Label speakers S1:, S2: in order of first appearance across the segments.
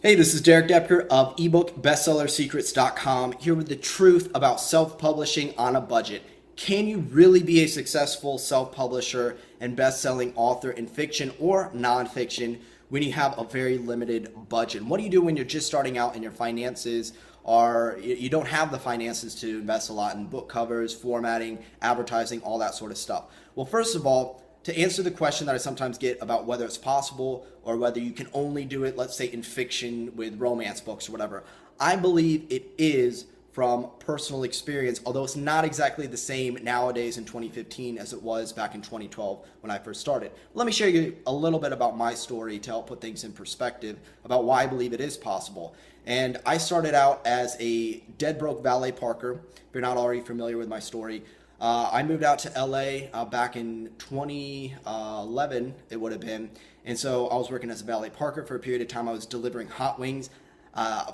S1: Hey, this is Derek Depker of ebookbestsellersecrets.com here with the truth about self-publishing on a budget. Can you really be a successful self-publisher and best-selling author in fiction or nonfiction when you have a very limited budget? What do you do when you're just starting out and your finances are, you don't have the finances to invest a lot in book covers, formatting, advertising, all that sort of stuff? Well, first of all, to answer the question that I sometimes get about whether it's possible or whether you can only do it, let's say in fiction with romance books or whatever, I believe it is from personal experience, although it's not exactly the same nowadays in 2015 as it was back in 2012 when I first started. Let me share you a little bit about my story to help put things in perspective about why I believe it is possible. And I started out as a dead broke valet parker. If you're not already familiar with my story, I moved out to LA back in 2011, it would have been. And so I was working as a valet parker for a period of time. I was delivering hot wings.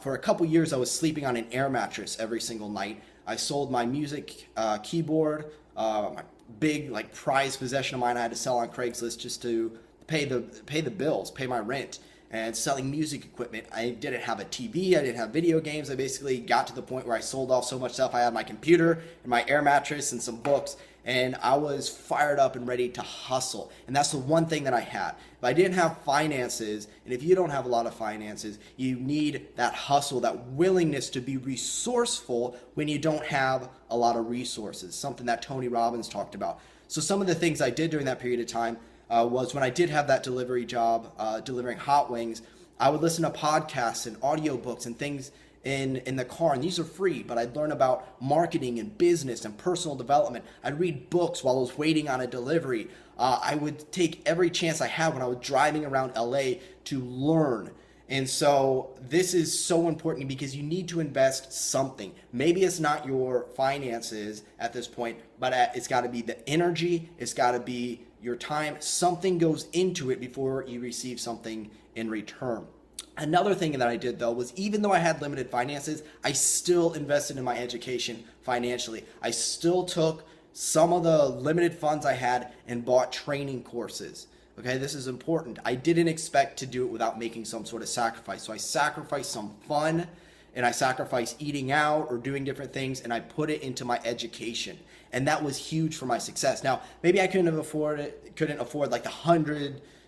S1: For a couple years, I was sleeping on an air mattress every single night. I sold my music keyboard, my big like prized possession of mine I had to sell on Craigslist just to pay the bills, pay my rent. And selling music equipment. I didn't have a TV, I didn't have video games. I basically got to the point where I sold off so much stuff. I had my computer and my air mattress and some books, and I was fired up and ready to hustle. And that's the one thing that I had. If I didn't have finances, and if you don't have a lot of finances, you need that hustle, that willingness to be resourceful when you don't have a lot of resources, something that Tony Robbins talked about. So some of the things I did during that period of time was when I did have that delivery job, delivering hot wings, I would listen to podcasts and audiobooks and things in the car, and these are free, but I'd learn about marketing and business and personal development. I'd read books while I was waiting on a delivery. I would take every chance I had when I was driving around LA to learn. And so this is so important because you need to invest something. Maybe it's not your finances at this point, but it's got to be the energy, it's got to be your time. Something goes into it before you receive something in return. Another thing that I did though was, even though I had limited finances, I still invested in my education financially. I still took some of the limited funds I had and bought training courses. Okay, this is important. I didn't expect to do it without making some sort of sacrifice. So I sacrificed some fun, and I sacrificed eating out or doing different things, and I put it into my education. And that was huge for my success. Now, maybe I couldn't afford like the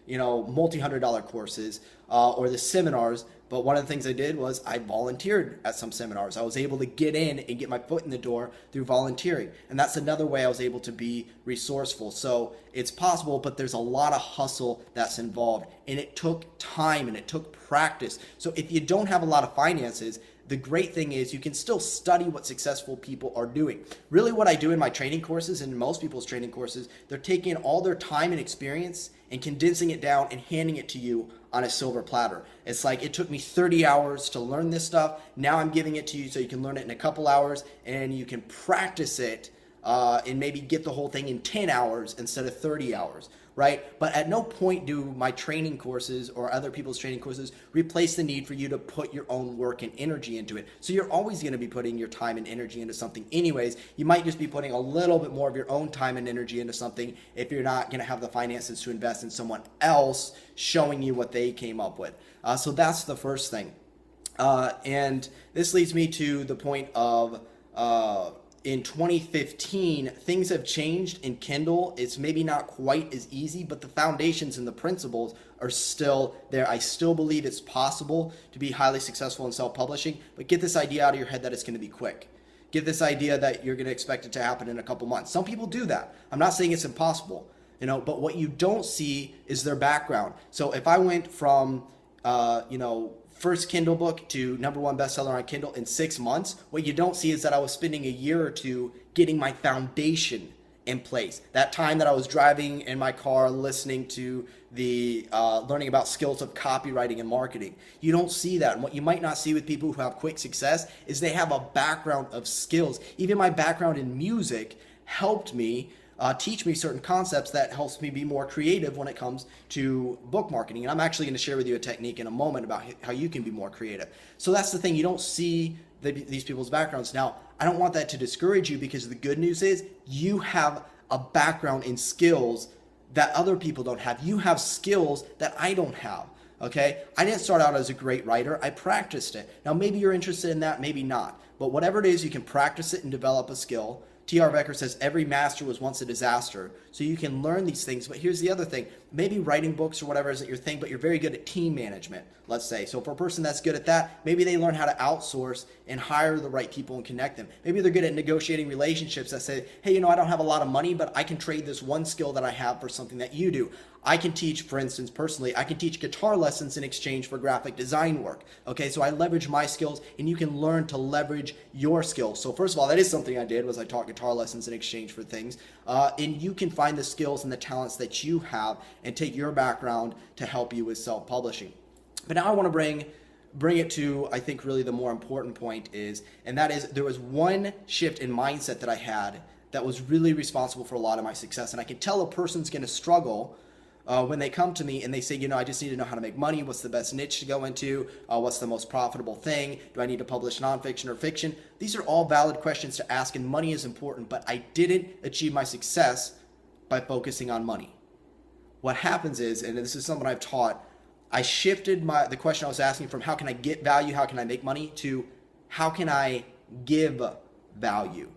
S1: multi-$100 courses or the seminars. But one of the things I did was I volunteered at some seminars. I was able to get in and get my foot in the door through volunteering. And that's another way I was able to be resourceful. So it's possible, but there's a lot of hustle that's involved. And it took time and it took practice. So if you don't have a lot of finances, the great thing is you can still study what successful people are doing. Really what I do in my training courses and most people's training courses, they're taking all their time and experience and condensing it down and handing it to you on a silver platter. It's like, it took me 30 hours to learn this stuff. Now I'm giving it to you so you can learn it in a couple hours and you can practice it and maybe get the whole thing in 10 hours instead of 30 hours. Right? But at no point do my training courses or other people's training courses replace the need for you to put your own work and energy into it. So you're always going to be putting your time and energy into something anyways. You might just be putting a little bit more of your own time and energy into something if you're not going to have the finances to invest in someone else showing you what they came up with. So that's the first thing. And this leads me to the point of in 2015, things have changed in Kindle. It's maybe not quite as easy, but the foundations and the principles are still there. I still believe it's possible to be highly successful in self-publishing, but get this idea out of your head that it's going to be quick. Get this idea that you're going to expect it to happen in a couple months. Some people do that. I'm not saying it's impossible, but what you don't see is their background. So if I went from, first Kindle book to #1 bestseller on Kindle in 6 months, what you don't see is that I was spending a year or two getting my foundation in place. That time that I was driving in my car listening to the learning about skills of copywriting and marketing. You don't see that. And what you might not see with people who have quick success is they have a background of skills. Even my background in music helped me teach me certain concepts that helps me be more creative when it comes to book marketing. And I'm actually going to share with you a technique in a moment about how you can be more creative. So that's the thing. You don't see these people's backgrounds. Now, I don't want that to discourage you, because the good news is you have a background in skills that other people don't have. You have skills that I don't have. Okay, I didn't start out as a great writer. I practiced it. Now, maybe you're interested in that, maybe not. But whatever it is, you can practice it and develop a skill. T.R. Becker says every master was once a disaster. So you can learn these things. But here's the other thing. Maybe writing books or whatever isn't your thing, but you're very good at team management, let's say. So for a person that's good at that, maybe they learn how to outsource and hire the right people and connect them. Maybe they're good at negotiating relationships that say, hey, I don't have a lot of money, but I can trade this one skill that I have for something that you do. I can teach, for instance, personally, I can teach guitar lessons in exchange for graphic design work. Okay, so I leverage my skills and you can learn to leverage your skills. So first of all, that is something I did, was I taught guitar lessons in exchange for things. And you can find the skills and the talents that you have and take your background to help you with self-publishing. But now I want to bring it to, I think, really the more important point is, and that is, there was one shift in mindset that I had that was really responsible for a lot of my success. And I can tell a person's going to struggle when they come to me and they say, I just need to know how to make money. What's the best niche to go into? What's the most profitable thing? Do I need to publish nonfiction or fiction? These are all valid questions to ask, and money is important, but I didn't achieve my success by focusing on money. What happens is, and this is something I've taught, I shifted the question I was asking from how can I get value, how can I make money, to how can I give value.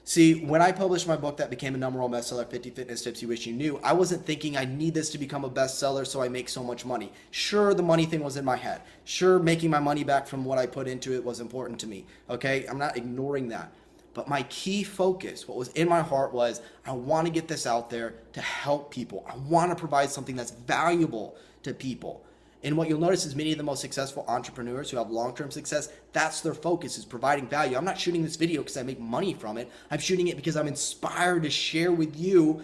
S1: See, when I published my book that became a #1 bestseller, 50 Fitness Tips You Wish You Knew, I wasn't thinking I need this to become a bestseller so I make so much money. Sure, the money thing was in my head. Sure, making my money back from what I put into it was important to me. Okay, I'm not ignoring that. But my key focus, what was in my heart, was I want to get this out there to help people. I want to provide something that's valuable to people. And what you'll notice is many of the most successful entrepreneurs who have long-term success, that's their focus, is providing value. I'm not shooting this video because I make money from it. I'm shooting it because I'm inspired to share with you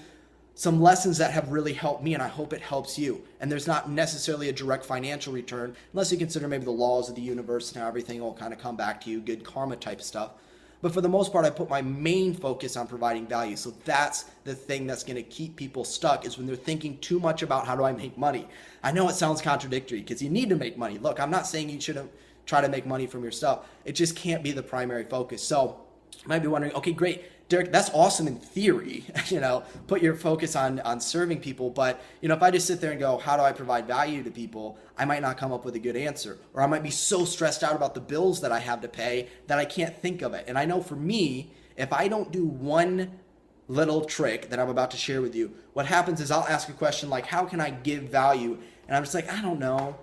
S1: some lessons that have really helped me, and I hope it helps you. And there's not necessarily a direct financial return, unless you consider maybe the laws of the universe and how everything will kind of come back to you, good karma type stuff. But for the most part, I put my main focus on providing value. So that's the thing that's going to keep people stuck, is when they're thinking too much about how do I make money. I know it sounds contradictory because you need to make money. Look, I'm not saying you shouldn't try to make money from your stuff. It just can't be the primary focus. So you might be wondering, okay, great, Derek, that's awesome in theory, put your focus on serving people. But, if I just sit there and go, how do I provide value to people? I might not come up with a good answer, or I might be so stressed out about the bills that I have to pay that I can't think of it. And I know for me, if I don't do one little trick that I'm about to share with you, what happens is I'll ask a question like, how can I give value? And I'm just like, I don't know.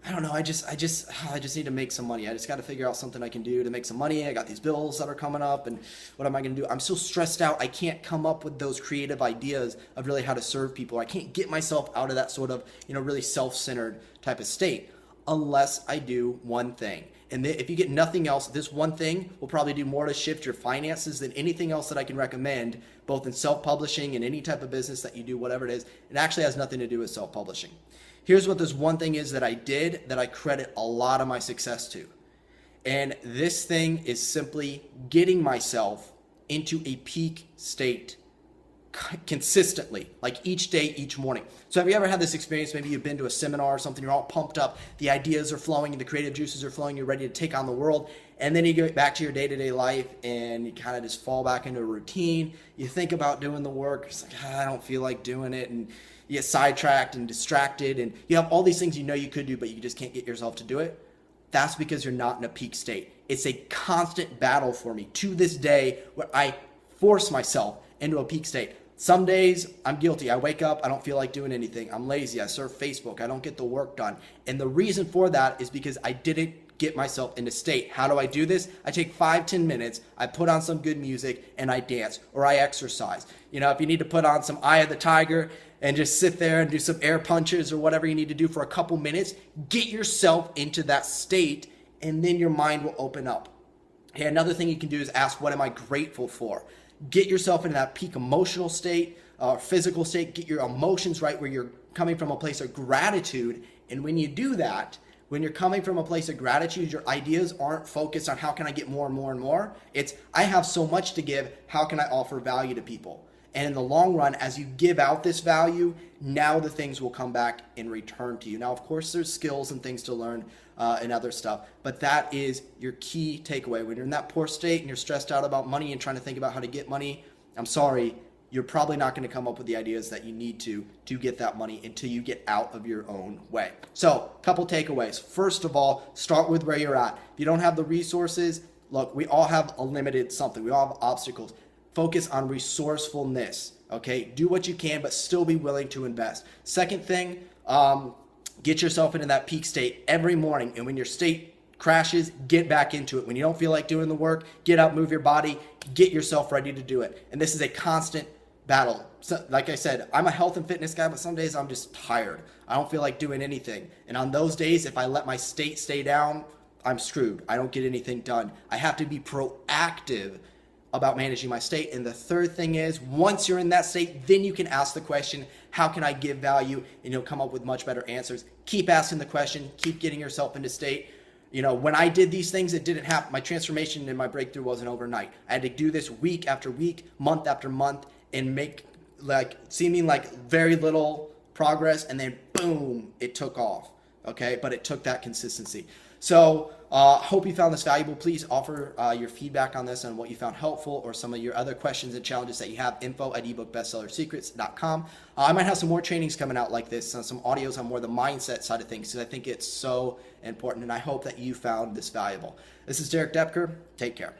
S1: I just need to make some money. I just got to figure out something I can do to make some money. I got these bills that are coming up, and what am I going to do? I'm so stressed out. I can't come up with those creative ideas of really how to serve people. I can't get myself out of that sort of, really self-centered type of state unless I do one thing. And if you get nothing else, this one thing will probably do more to shift your finances than anything else that I can recommend, both in self-publishing and any type of business that you do, whatever it is. It actually has nothing to do with self-publishing. Here's what this one thing is that I did that I credit a lot of my success to. And this thing is simply getting myself into a peak state consistently, like each day, each morning. So have you ever had this experience? Maybe you've been to a seminar or something, you're all pumped up, the ideas are flowing, the creative juices are flowing, you're ready to take on the world, and then you get back to your day-to-day life and you kind of just fall back into a routine. You think about doing the work, it's like, I don't feel like doing it, and you get sidetracked and distracted, and you have all these things you could do, but you just can't get yourself to do it. That's because you're not in a peak state. It's a constant battle for me to this day where I force myself into a peak state. Some days I'm guilty. I wake up, I don't feel like doing anything. I'm lazy. I surf Facebook. I don't get the work done. And the reason for that is because I didn't get myself into state. How do I do this? I take 5-10 minutes, I put on some good music, and I dance, or I exercise. If you need to put on some Eye of the Tiger and just sit there and do some air punches or whatever you need to do for a couple minutes, get yourself into that state, and then your mind will open up. Okay, another thing you can do is ask, what am I grateful for? Get yourself into that peak emotional state, physical state. Get your emotions right where you're coming from a place of gratitude. And when you do that, when you're coming from a place of gratitude, your ideas aren't focused on how can I get more and more and more. It's, I have so much to give. How can I offer value to people? And in the long run, as you give out this value, now the things will come back in return to you. Now, of course, there's skills and things to learn and other stuff, but that is your key takeaway. When you're in that poor state and you're stressed out about money and trying to think about how to get money, I'm sorry, you're probably not going to come up with the ideas that you need to get that money until you get out of your own way. So, a couple takeaways. First of all, start with where you're at. If you don't have the resources, look, we all have a limited something. We all have obstacles. Focus on resourcefulness, okay? Do what you can, but still be willing to invest. Second thing, get yourself into that peak state every morning. And when your state crashes, get back into it. When you don't feel like doing the work, get up, move your body, get yourself ready to do it. And this is a constant battle. So, like I said, I'm a health and fitness guy, but some days I'm just tired. I don't feel like doing anything. And on those days, if I let my state stay down, I'm screwed. I don't get anything done. I have to be proactive about managing my state. And the third thing is, once you're in that state, then you can ask the question, how can I give value? And you'll come up with much better answers. Keep asking the question, keep getting yourself into state. You know, when I did these things, it didn't happen. My transformation and my breakthrough wasn't overnight. I had to do this week after week, month after month, and make seeming like very little progress, and then boom, it took off. Okay, but it took that consistency. So hope you found this valuable. Please offer your feedback on this and what you found helpful, or some of your other questions and challenges that you have. info@ebookbestsellersecrets.com. I might have some more trainings coming out like this, some audios on more the mindset side of things, because I think it's so important, and I hope that you found this valuable. This is Derek Depker. Take care.